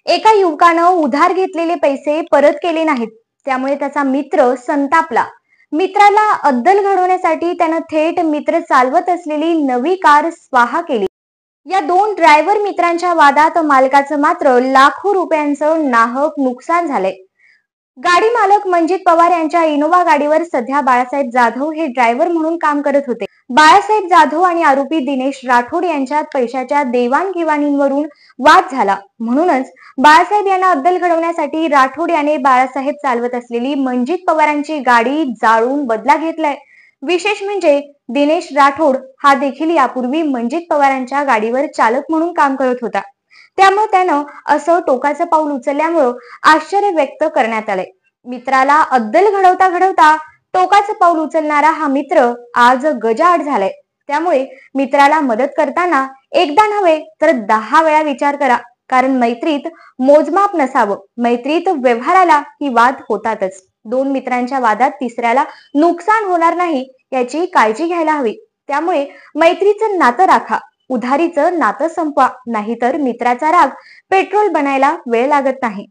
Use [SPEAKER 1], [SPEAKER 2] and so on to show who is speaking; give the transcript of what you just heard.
[SPEAKER 1] एका युवकानं उधार घेतलेले पैसे परत केले नाहीत, त्यामुळे त्याचा मित्र संतापला. मित्राला अद्दल घडवण्यासाठी त्यानं थेट मित्र चालवत असलेली नवी कार स्वाहा केली. या दोन ड्रायव्हर मित्रांच्या वादात मालकाचं मात्र लाखो रुपयांचं नाहक नुकसान झालंय. गाडी मालक मंजित पवार यांच्या इनोव्हा गाडीवर सध्या बाळासाहेब जाधव हे ड्रायव्हर म्हणून काम करत होते. बाळासाहेब जाधव आणि आरोपी दिनेश राठोड यांच्यात पैशाच्या देवाणघेवाणीवरून वाद झाला. म्हणूनच बाळासाहेब यांना अद्दल घडवण्यासाठी राठोड याने बाळासाहेब चालवत असलेली मंजित पवारांची गाडी जाळून बदला घेतलाय. विशेष म्हणजे दिनेश राठोड हा देखील यापूर्वी मंजित पवारांच्या गाडीवर चालक म्हणून काम करत होता. त्यामुळे त्यानं असं टोकाचं पाऊल उचलल्यामुळं आश्चर्य व्यक्त करण्यात आलंय. मित्राला अद्दल घडवता घडवता टोकाचं पाऊल उचलणारा हा मित्र आज गजाआड झालाय. त्यामुळे मित्राला मदत करताना एकदा नव्हे तर 10 वेळा विचार करा, कारण मैत्रीत मोजमाप नसावं. मैत्रीत व्यवहाराला ही वाद होतातच. दोन मित्रांच्या वादात तिसऱ्याला नुकसान होणार नाही याची काळजी घ्यायला हवी. त्यामुळे मैत्रीचं नातं राखा, उधारीचं नातं संपवा, नाहीतर मित्राचा राग पेट्रोल बनायला वेळ लागत नाही.